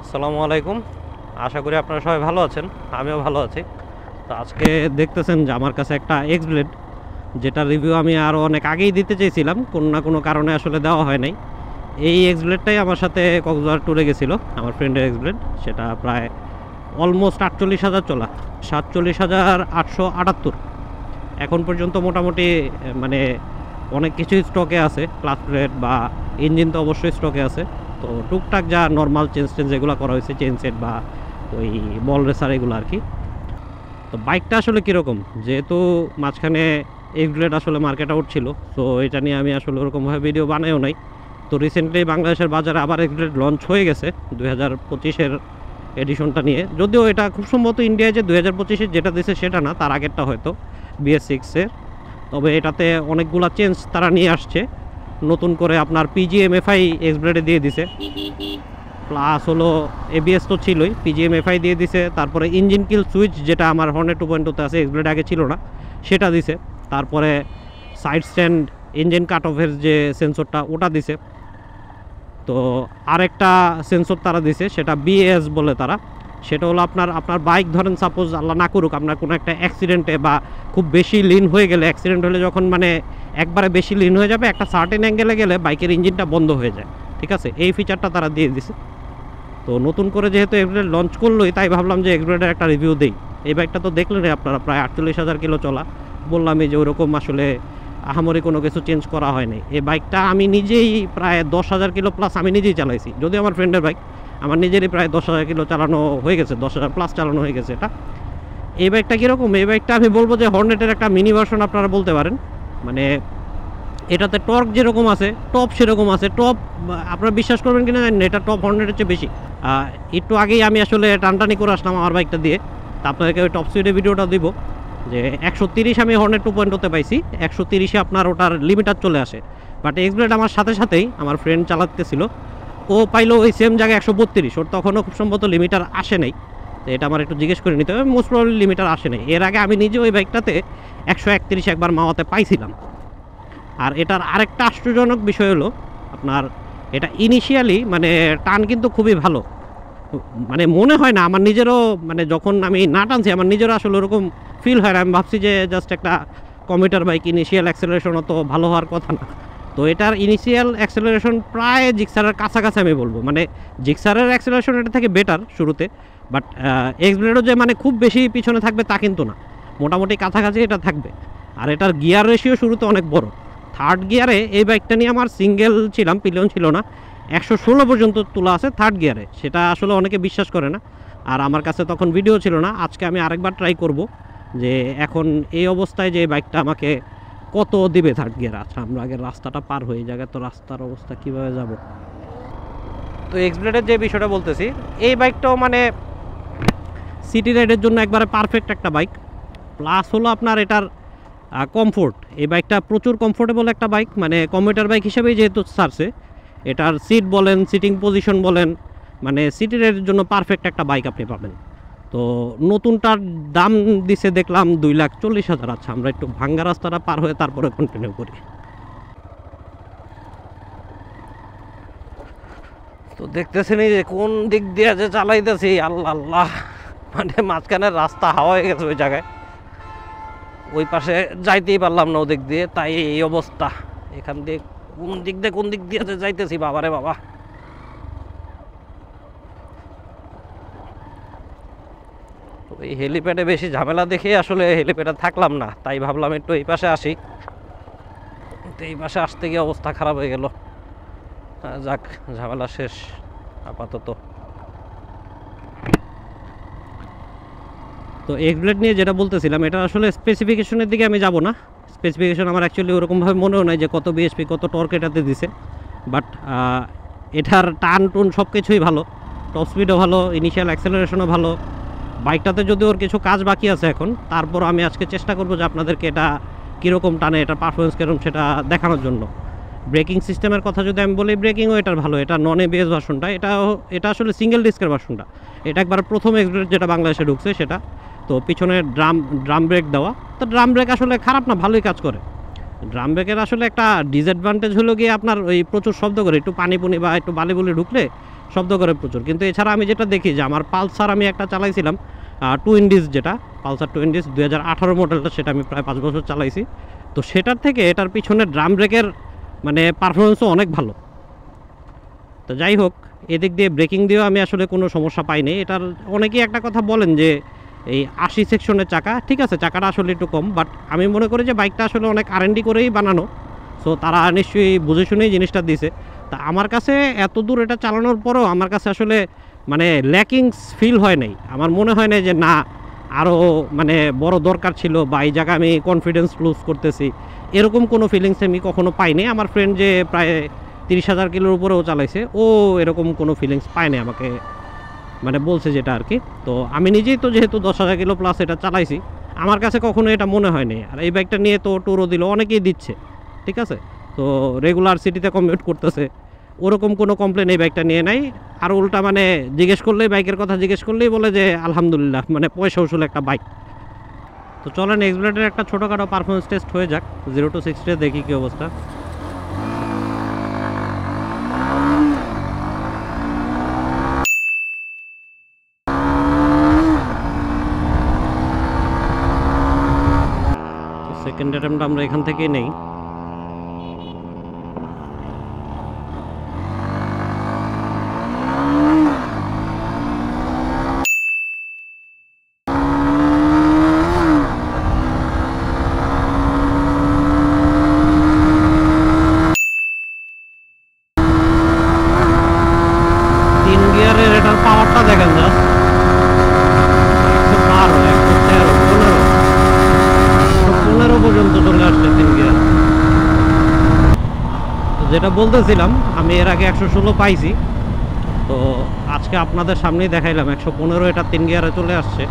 আসসালামু আলাইকুম। আশা করি আপনারা সবাই ভালো আছেন, আমিও ভালো আছি। তো আজকে দেখতেছেন যে আমার কাছে একটা এক্স ব্লেড, যেটা রিভিউ আমি আরও অনেক আগেই দিতে চেয়েছিলাম, কোনো না কোনো কারণে আসলে দেওয়া হয় নাই। এই এক্স ব্লেডটাই আমার সাথে কক্সবাজার ট্যুরে গেছিলো, আমার ফ্রেন্ডের এক্স ব্লেড। সেটা প্রায় অলমোস্ট 48,000 চলা, 47,878। এখন পর্যন্ত মোটামুটি মানে অনেক কিছুই স্টকে আছে, ক্লাস প্লেট বা ইঞ্জিন তো অবশ্যই স্টকে আছে। তো টুকটাক যা নর্মাল চেঞ্জ যেগুলো করা হয়েছে, চেন সেট বা ওই বল রেসার এগুলো আর কি। তো বাইকটা আসলে কীরকম, যেহেতু মাঝখানে এক্সব্লেড আসলে মার্কেট আউট ছিল, তো এটা নিয়ে আমি আসলে ওরকমভাবে ভিডিও বানাইও নাই। তো রিসেন্টলি বাংলাদেশের বাজারে আবার এক্সব্লেড লঞ্চ হয়ে গেছে 2025-এর এডিশনটা নিয়ে। যদিও এটা খুব সম্ভবত ইন্ডিয়ায় যে 2025-এর যেটা দিয়েছে সেটা না, তার আগেরটা হয়তো BS6-এর। তবে এটাতে অনেকগুলো চেঞ্জ তারা নিয়ে আসছে নতুন করে। আপনার PGM-FI এক্সব্লেডে দিয়ে দিছে, প্লাস হলো ABS তো ছিলই, PGM-FI দিয়ে দিছে। তারপরে ইঞ্জিন কিল সুইচ, যেটা আমার হর্নেট 2.0-তে আছে, এক্সব্লেড আগে ছিল না, সেটা দিছে। তারপরে সাইড স্ট্যান্ড ইঞ্জিন কাট অফের যে সেন্সরটা, ওটা দিছে। তো আরেকটা সেন্সর তারা দিছে, সেটা BAS বলে তারা। সেটা হলো আপনার বাইক, ধরেন সাপোজ আল্লাহ না করুক, আপনার কোনো একটা অ্যাক্সিডেন্টে বা খুব বেশি লিন হয়ে গেলে, অ্যাক্সিডেন্ট হলে যখন মানে একবারে বেশি লিন হয়ে যাবে, একটা সার্টেন অ্যাঙ্গেলে গেলে বাইকের ইঞ্জিনটা বন্ধ হয়ে যায়, ঠিক আছে? এই ফিচারটা তারা দিয়ে দিছে। তো নতুন করে যেহেতু এক্সব্লেড লঞ্চ করলোই, তাই ভাবলাম যে এক্সব্লেডের একটা রিভিউ দিই। এই বাইকটা তো দেখলেন আপনারা, প্রায় 48,000 কিলো চলা। বললামই যে ওরকম আসলে আহামরি কোনো কিছু চেঞ্জ করা হয়নি। এই বাইকটা আমি নিজেই প্রায় 10,000 কিলো প্লাস আমি নিজেই চালাইছি, যদিও আমার ফ্রেন্ডের বাইক। আমার নিজেরই প্রায় 10,000 কিলো চালানো হয়ে গেছে, 10,000 প্লাস চালানো হয়ে গেছে এটা। এই বাইকটা কীরকম, এই বাইকটা আমি বলবো যে হর্নেটের একটা মিনি ভার্সন আপনারা বলতে পারেন। মানে এটাতে টর্ক যেরকম আছে, টপ সেরকম আছে। টপ আপনারা বিশ্বাস করবেন কিনা জানেন, এটা টপ হর্নেটের চেয়ে বেশি। একটু আগেই আমি আসলে টানটানি করে আসলাম আমার বাইকটা দিয়ে, তা আপনাদেরকে ওই টপ স্পিডের ভিডিওটা দিব। যে 130 আমি হর্নেট 2.0-তে পাইছি, 130-এ আপনার ওটার লিমিটার চলে আসে। বাট এক্সব্লেড আমার সাথে সাথেই আমার ফ্রেন্ড চালাতেছিল, ও পাইলো ওই সেম জায়গায় 132। ওর তখনও খুব সম্ভবত লিমিটার আসে নাই। তো এটা আমার একটু জিজ্ঞেস করে নিতে হবে, মোস্ট প্রবলি লিমিটার আসে নাই। এর আগে আমি নিজে ওই বাইকটাতে 131 একবার মাওয়াতে পাইছিলাম। আর এটার আরেকটা আশ্চর্যজনক বিষয় হলো আপনার, এটা ইনিশিয়ালি মানে টান কিন্তু খুবই ভালো। মানে মনে হয় না, আমার নিজেরও মানে যখন আমি না টানছি, আমার নিজেরও আসলে ওরকম ফিল হয় না। আমি ভাবছি যে জাস্ট একটা কমিউটার বাইক, ইনিশিয়াল অ্যাক্সেলারেশন অত ভালো হওয়ার কথা না। তো এটার ইনিশিয়াল অ্যাক্সেলারেশন প্রায় জিক্সারের কাছাকাছি আমি বলবো। মানে জিক্সারের অ্যাক্সেলারেশন এটা থেকে বেটার শুরুতে, বাট এক্সব্লেডও যে মানে খুব বেশি পিছনে থাকবে তা কিন্তু না, মোটামুটি কাছাকাছি এটা থাকবে। আর এটার গিয়ার রেশিও শুরুতে অনেক বড়। থার্ড গিয়ারে এই বাইকটা নিয়ে আমার সিঙ্গেল ছিলাম, পিলিয়ন ছিল না, 116 পর্যন্ত তোলা আছে থার্ড গিয়ারে। সেটা আসলে অনেকে বিশ্বাস করে না, আর আমার কাছে তখন ভিডিও ছিল না। আজকে আমি আরেকবার ট্রাই করব যে এখন এই অবস্থায় যে বাইকটা আমাকে কত দিবে থার্ড গিয়ার। আচ্ছা, আমরা আগে রাস্তাটা পার হয়ে, এই জায়গায় তো রাস্তার অবস্থা কীভাবে যাব। তো এক্সব্লেডের যে বিষয়টা বলতেছি, এই বাইকটাও মানে সিটি রাইডের জন্য একবারে পারফেক্ট একটা বাইক। প্লাস হলো আপনার এটার কমফোর্ট। এই বাইকটা প্রচুর কমফোর্টেবল একটা বাইক, মানে কমিউটার বাইক হিসেবেই যেহেতু ছাড়ছে, এটার সিট বলেন, সিটিং পজিশন বলেন, মানে সিটি রাইডের জন্য পারফেক্ট একটা বাইক আপনি পাবেন। তো নতুনটার দাম দিছে দেখলাম 2,40,000। আচ্ছা, আমরা একটু ভাঙ্গা রাস্তাটা পার হয়ে তারপরে কন্টিনিউ করি। তো দেখতেছেন এই যে কোন দিক দিয়ে যে চালাইতেছি, আল্লাহ আল্লাহ, মানে মাঝখানের রাস্তা হাওয়া হয়ে গেছে ওই জায়গায়, ওই পাশে যাইতেই পারলাম না ওদিক দিয়ে, তাই এই অবস্থা। এখান দিয়ে কোন দিক দিয়ে যাইতেছি, বাবারে বাবা। ওই হেলিপ্যাডে বেশি ঝামেলা দেখে আসলে হেলিপ্যাডে থাকলাম না, তাই ভাবলাম একটু এই পাশে আসি। তো এই পাশে আসতে গিয়ে অবস্থা খারাপ হয়ে গেল। যাক, ঝামেলা শেষ আপাতত। তো এক্সব্লেড নিয়ে যেটা বলতেছিলাম, এটা আসলে স্পেসিফিকেশনের দিকে আমি যাব না। স্পেসিফিকেশন আমার অ্যাকচুয়ালি ওরকমভাবে মনেও নাই যে কত বিএসপি, কত টর্ক এটাতে দিছে। বাট এটার টান টুন সব কিছুই ভালো, টপ স্পিডও ভালো, ইনিশিয়াল অ্যাক্সেলারেশনও ভালো। বাইকটাতে যদি ওর কিছু কাজ বাকি আছে এখন, তারপর আমি আজকে চেষ্টা করবো যে আপনাদেরকে এটা কীরকম টানে, এটা পারফরমেন্স কীরকম সেটা দেখানোর জন্য। ব্রেকিং সিস্টেমের কথা যদি আমি বলি, ব্রেকিংও এটার ভালো। এটা নন এবিএস ভার্সনটা, এটা আসলে সিঙ্গেল ডিস্কের ভার্সনটা। এটা একবার প্রথম এক্সব্লেড যেটা বাংলাদেশে ঢুকছে সেটা। তো পিছনে ড্রাম ব্রেক দেওয়া। তো ড্রাম ব্রেক আসলে খারাপ না, ভালোই কাজ করে। ড্রাম ব্রেকের আসলে একটা ডিসঅ্যাডভান্টেজ হলো গিয়ে আপনার ওই প্রচুর শব্দ করে, একটু পানি পুনি বা একটু বালি বুলি ঢুকলে শব্দ করে প্রচুর। কিন্তু এছাড়া আমি যেটা দেখি যে আমার পালসার আমি একটা চালাইছিলাম টু ইন্ডিস, যেটা পালসার টু ইন্ডিস 2018 মডেলটা, সেটা আমি প্রায় 5 বছর চালাইছি। তো সেটার থেকে এটার পিছনে ড্রাম ব্রেকের মানে পারফরমেন্সও অনেক ভালো। তো যাই হোক, এদিক দিয়ে ব্রেকিং দিয়েও আমি আসলে কোনো সমস্যা পাইনি। এটার অনেকেই একটা কথা বলেন যে এই 80 সেকশনের চাকা, ঠিক আছে চাকাটা আসলে একটু কম, বাট আমি মনে করি যে বাইকটা আসলে অনেক R&D করেই বানানো। সো তারা নিশ্চয়ই বুঝে শুনেই জিনিসটা দিছে। তা আমার কাছে এত দূর এটা চালানোর পরও আমার কাছে আসলে মানে ল্যাকিংস ফিল হয় নাই। আমার মনে হয় না যে না আরও মানে বড় দরকার ছিল বা এই জায়গায় আমি কনফিডেন্স লুজ করতেছি, এরকম কোনো ফিলিংস আমি কখনো পাইনি। আমার ফ্রেন্ড যে প্রায় 30,000 কিলোর উপরেও চালাইছে, ও এরকম কোনো ফিলিংস পায়নি আমাকে মানে বলছে যেটা আর কি। তো আমি নিজেই তো যেহেতু 10,000 কিলো প্লাস এটা চালাইছি, আমার কাছে কখনো এটা মনে হয়নি। আর এই বাইকটা নিয়ে তো ট্যুরও দিল, অনেকেই দিচ্ছে, ঠিক আছে। তো রেগুলার সিটিতে কমিউট করতেছে, ওরকম কোনো কমপ্লেন এই বাইকটা নিয়ে নাই। আর উল্টা মানে জিজ্ঞেস করলেই, বাইকের কথা জিজ্ঞেস করলেই বলে যে আলহামদুলিল্লাহ, মানে পয়সা উসুল একটা বাইক। তো চলেন এক্সব্লেডের একটা ছোটোখাটো পারফরমেন্স টেস্ট হয়ে যাক 0 to 60 দেখি কী অবস্থা। সেকেন্ড অ্যাটেম্পটা আমরা এখান থেকেই নেই। তিন গিয়ারের এটার পাওয়ারটা দেখেন জাস্ট 112, 113, 15 পর্যন্ত চলে আসছে তিন গিয়ার। যেটা বলতেছিলাম, আমি এর আগে 116 পাইছি, তো আজকে আপনাদের সামনেই দেখাইলাম 115 এটা 3 গিয়ারে চলে আসছে।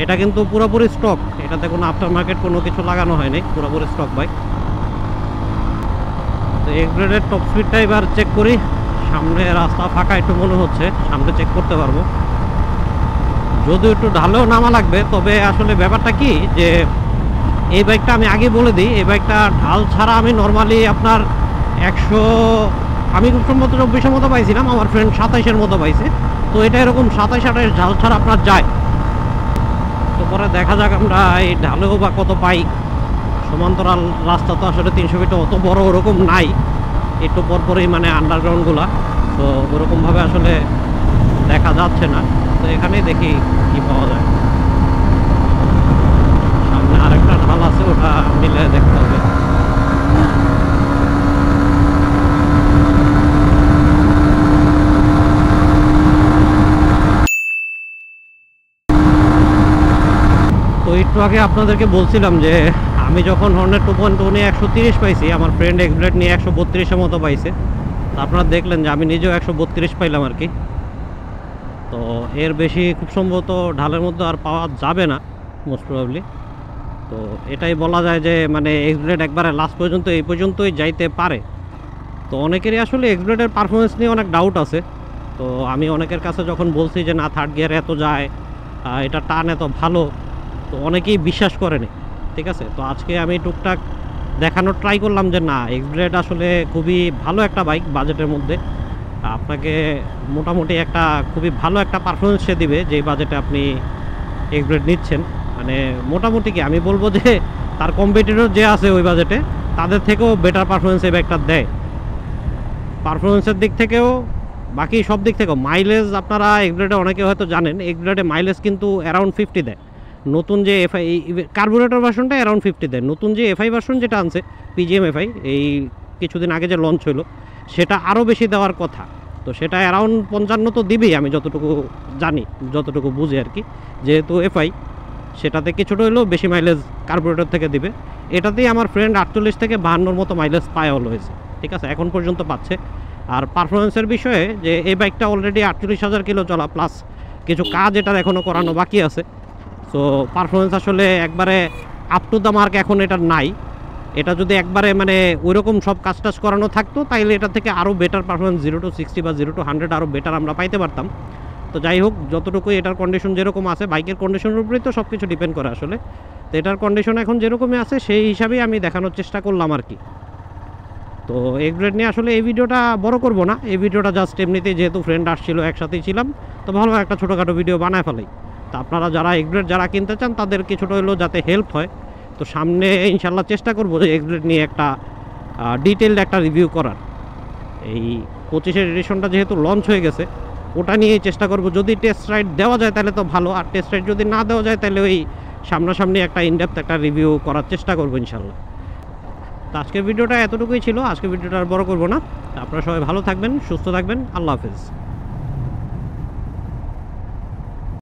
এটা কিন্তু পুরোপুরি স্টক, এটাতে কোনো আফটার মার্কেট কোনো কিছু লাগানো হয়নি, পুরোপুরি স্টক বাইক। তো এক্সব্লেডের টপ স্পিডটা এবার চেক করি। সামনে রাস্তা ফাঁকা একটু মনে হচ্ছে, সামনে চেক করতে পারবো, যদিও একটু ঢালেও নামা লাগবে। তবে আসলে ব্যাপারটা কি যে এই বাইকটা আমি আগে বলে দিই, এই বাইকটা ঢাল ছাড়া আমি নর্মালি আপনার 100, আমি খুব সম্ভবত 24-এর মতো পাইছিলাম, আমার ফ্রেন্ড 27-এর মতো পাইছে। তো এটা এরকম 27-28 ঢাল ছাড়া আপনার যায়। তো পরে দেখা যাক আমরা এই ঢালেও বা কত পাই। সমান্তরাল রাস্তা তো আসলে 300 ফিট অত বড় ওরকম নাই, একটু পরপরই মানে আন্ডারগ্রাউন্ডগুলা, তো ওরকমভাবে আসলে দেখা যাচ্ছে না। তো এখানেই দেখি কি পাওয়া যায়। সামনে আরেকটা ঢাল আছে, ওটা মিলে দেখতে হবে। তো একটু আগে আপনাদেরকে বলছিলাম যে আমি যখন হর্নেট 2.2 নিয়ে 130 পাইছি, আমার ফ্রেন্ড এক্সব্লেড নিয়ে 132-এর মতো পাইছে। তো আপনারা দেখলেন যে আমি নিজেও 132 পাইলাম আর কি। তো এর বেশি খুব সম্ভবত ঢালের মধ্যে আর পাওয়া যাবে না মোস্ট প্রবাবলি। তো এটাই বলা যায় যে মানে এক্সব্লেড একবারে লাস্ট পর্যন্ত এই পর্যন্তই যাইতে পারে। তো অনেকেরই আসলে এক্সব্লেডের পারফরমেন্স নিয়ে অনেক ডাউট আছে। তো আমি অনেকের কাছে যখন বলছি যে না থার্ড গিয়ারে এত যায়, এটা টান এত ভালো, তো অনেকেই বিশ্বাস করেনি, ঠিক আছে। তো আজকে আমি টুকটাক দেখানোর ট্রাই করলাম যে না এক্সব্লেড আসলে খুবই ভালো একটা বাইক, বাজেটের মধ্যে আপনাকে মোটামুটি একটা খুবই ভালো একটা পারফরমেন্স সে দিবে যেই বাজেটে আপনি এক্সব্লেড নিচ্ছেন। মানে মোটামুটি কি আমি বলবো যে তার কম্পিটিটর যে আছে ওই বাজেটে, তাদের থেকেও বেটার পারফরমেন্স এই বাইকটা দেয়, পারফরমেন্সের দিক থেকেও, বাকি সব দিক থেকেও। মাইলেজ আপনারা এক্সব্লেডে অনেকে হয়তো জানেন, এক্সব্লেডে মাইলেজ কিন্তু অ্যারাউন্ড 50 দেয়। নতুন যে এফআই কার্বোরেটর ভার্সনটা অ্যারাউন্ড 50 দেয়, নতুন যে এফআই ভার্সন যেটা আনছে পিজিএম এফআই এই কিছুদিন আগে যে লঞ্চ হলো, সেটা আরও বেশি দেওয়ার কথা। তো সেটা অ্যারাউন্ড 55 তো দিবেই, আমি যতটুকু জানি, যতটুকু বুঝি আর কি। যেহেতু এফআই, সেটাতে কিছুটা হলেও বেশি মাইলেজ কার্বোরেটর থেকে দিবে। এটাতেই আমার ফ্রেন্ড 48 থেকে 52 মতো মাইলেজ পায় অলওয়েজ, ঠিক আছে, এখন পর্যন্ত পাচ্ছে। আর পারফরমেন্সের বিষয়ে যে এই বাইকটা অলরেডি 48,000 কিলো চলা, প্লাস কিছু কাজ এটার এখনও করানো বাকি আছে। সো পারফরমেন্স আসলে একবারে আপ টু দ্য মার্ক এখন এটা নাই। এটা যদি একবারে মানে ওইরকম সব কাজ টাজ করানো থাকতো, তাইলে এটা থেকে আরও বেটার পারফরমেন্স 0 to 60 বা 0 to 100 আরও বেটার আমরা পাইতে পারতাম। তো যাই হোক, যতটুকু এটার কন্ডিশন যেরকম আছে, বাইকের কন্ডিশনের উপরেই তো সব কিছু ডিপেন্ড করে আসলে। তো এটার কন্ডিশন এখন যেরকমই আছে সেই হিসাবেই আমি দেখানোর চেষ্টা করলাম আর কি। তো এগ্রেড নিয়ে আসলে এই ভিডিওটা বড় করব না, এই ভিডিওটা জাস্ট এমনিতেই যেহেতু ফ্রেন্ড আসছিল একসাথেই ছিলাম, তো ভালো একটা ছোটোখাটো ভিডিও বানায় ফেলাই। তো আপনারা যারা এগ্রেড যারা কিনতে চান তাদের কিছুটা হলেও যাতে হেল্প হয়, তো সামনে ইনশাল্লাহ চেষ্টা করবো যে এগ্রেড নিয়ে একটা ডিটেলড একটা রিভিউ করার। এই 25-এর এডিশনটা যেহেতু লঞ্চ হয়ে গেছে, ওটা নিয়েই চেষ্টা করব। যদি টেস্ট রাইড দেওয়া যায় তাহলে তো ভালো, আর টেস্ট রাইড যদি না দেওয়া যায় তাহলে ওই সামনাসামনি একটা ইনডেপথ একটা রিভিউ করার চেষ্টা করবো ইনশাল্লাহ। তো আজকের ভিডিওটা এতটুকুই ছিল, আজকের ভিডিওটা আর বড় করবো না। আপনারা সবাই ভালো থাকবেন, সুস্থ থাকবেন, আল্লাহ হাফেজ।